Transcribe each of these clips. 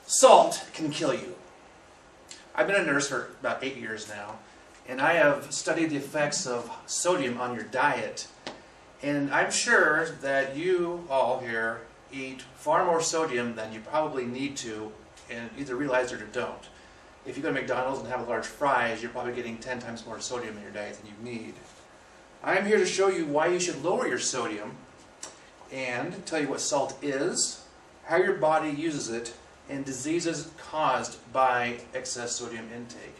Salt can kill you. I've been a nurse for about 8 years now, and I have studied the effects of sodium on your diet. And I'm sure that you all here eat far more sodium than you probably need to, and either realize it or don't. If you go to McDonald's and have a large fries, you're probably getting 10 times more sodium in your diet than you need. I'm here to show you why you should lower your sodium and tell you what salt is, how your body uses it, and diseases caused by excess sodium intake.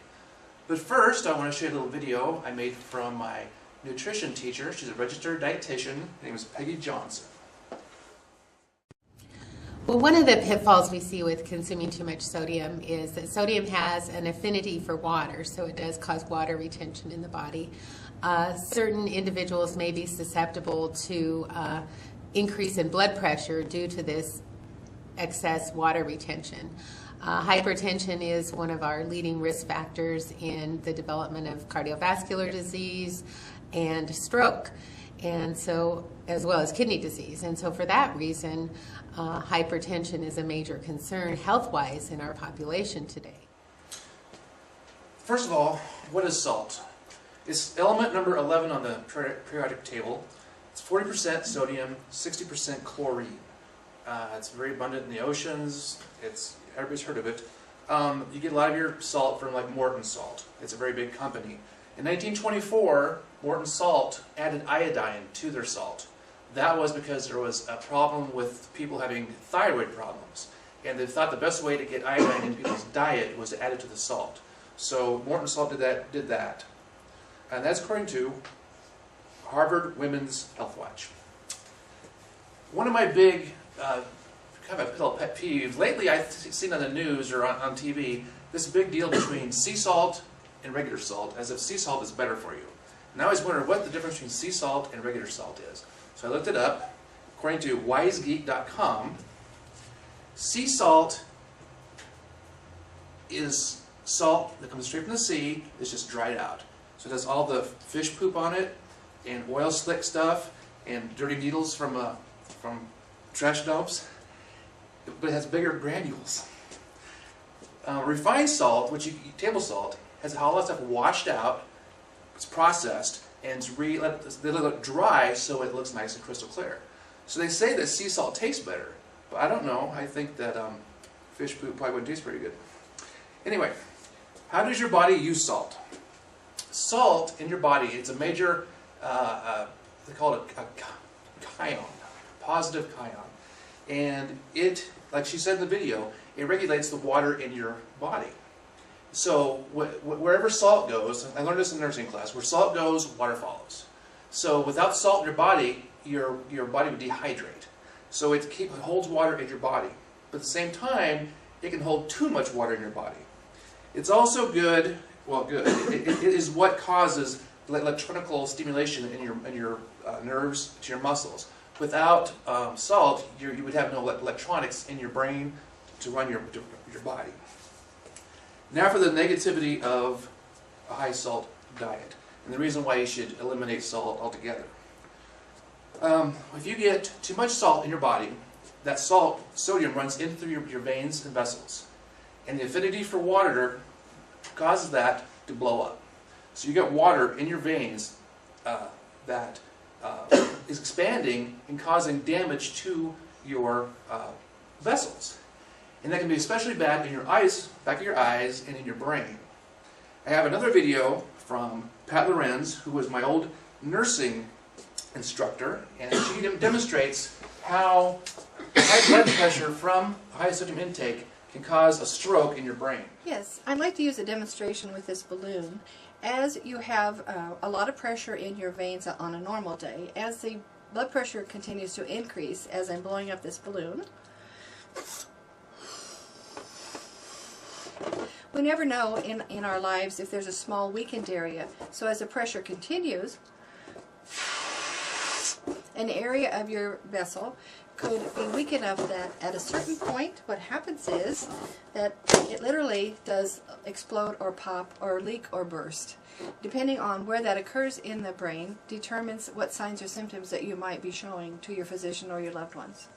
But first, I want to show you a little video I made from my nutrition teacher. She's a registered dietitian. Her name is Peggy Johnson. Well, one of the pitfalls we see with consuming too much sodium is that sodium has an affinity for water, so it does cause water retention in the body. Certain individuals may be susceptible to increase in blood pressure due to this excess water retention. Hypertension is one of our leading risk factors in the development of cardiovascular disease and stroke, and so as well as kidney disease. And so for that reason, hypertension is a major concern health-wise in our population today. First of all, what is salt? It's element number 11 on the periodic table. It's 40% sodium, 60% chlorine. It's very abundant in the oceans. Everybody's heard of it. You get a lot of your salt from like Morton Salt. It's a very big company. In 1924, Morton Salt added iodine to their salt. That was because there was a problem with people having thyroid problems. And they thought the best way to get iodine in people's diet was to add it to the salt. So Morton Salt did that. And that's according to Harvard Women's Health Watch. One of my big kind of a pet peeve, lately I've seen on the news or on TV, this big deal between sea salt and regular salt, as if sea salt is better for you. And I always wonder what the difference between sea salt and regular salt is. So I looked it up. According to wisegeek.com, sea salt is salt that comes straight from the sea. It's just dried out. So it has all the fish poop on it, and oil slick stuff, and dirty needles from trash dumps, but it has bigger granules. Refined salt, table salt, has all that stuff washed out, it's processed, and they let it dry so it looks nice and crystal clear. So they say that sea salt tastes better, but I don't know. I think that fish poop probably wouldn't taste very good. Anyway, how does your body use salt? Salt in your body, it's a major, they call it a cation, positive cation. And it, like she said in the video, it regulates the water in your body. So wherever salt goes, I learned this in nursing class, where salt goes, water follows. So without salt in your body body would dehydrate. So it holds water in your body. But at the same time, it can hold too much water in your body. It's also good, it is what causes electrical stimulation in your nerves to your muscles. Without salt, you would have no electronics in your brain to run your body. Now for the negativity of a high salt diet, and the reason why you should eliminate salt altogether. If you get too much salt in your body, that sodium runs in through your veins and vessels, and the affinity for water causes that to blow up. So you get water in your veins that is expanding and causing damage to your vessels. And that can be especially bad in your eyes, back of your eyes, and in your brain. I have another video from Pat Lorenz, who was my old nursing instructor, and she demonstrates how high blood pressure from high sodium intake can cause a stroke in your brain. Yes, I'd like to use a demonstration with this balloon. As you have a lot of pressure in your veins on a normal day, as the blood pressure continues to increase as I'm blowing up this balloon, we never know in our lives if there's a small weakened area. So as the pressure continues, an area of your vessel could be weak enough that at a certain point what happens is that it literally does explode or pop or leak or burst. Depending on where that occurs in the brain determines what signs or symptoms that you might be showing to your physician or your loved ones.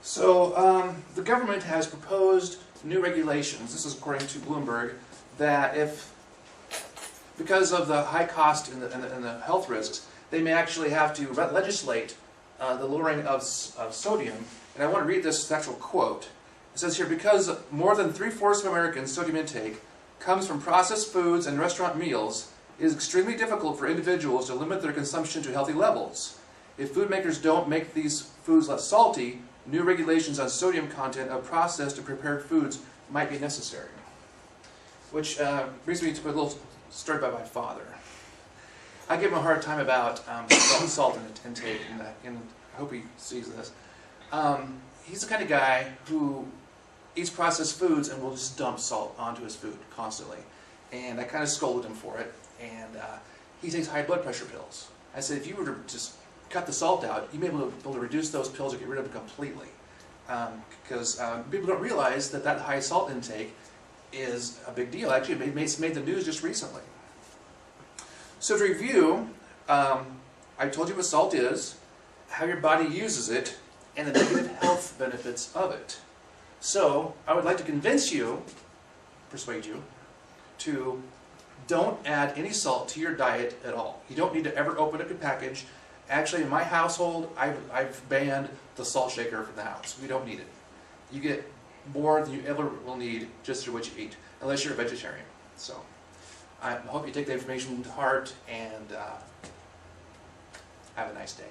So the government has proposed new regulations, this is according to Bloomberg, that if, because of the high cost and the health risks, they may actually have to legislate the lowering of sodium. And I want to read this actual quote. It says here, because more than 3/4 of Americans' sodium intake comes from processed foods and restaurant meals, it is extremely difficult for individuals to limit their consumption to healthy levels. If food makers don't make these foods less salty, new regulations on sodium content of processed and prepared foods might be necessary. Which brings me to a little story about my father. I give him a hard time about salt intake, and I hope he sees this. He's the kind of guy who eats processed foods and will just dump salt onto his food constantly. And I kind of scolded him for it, and he takes high blood pressure pills. I said, if you were to just cut the salt out, you may be able to reduce those pills or get rid of them completely. Because people don't realize that that high salt intake is a big deal. Actually, it's made the news just recently. So to review, I told you what salt is, how your body uses it, and the negative health benefits of it. So I would like to persuade you, to don't add any salt to your diet at all. You don't need to ever open up your package. Actually, in my household, I've banned the salt shaker from the house. We don't need it. You get more than you ever will need just through what you eat, unless you're a vegetarian. So I hope you take the information to heart, and have a nice day.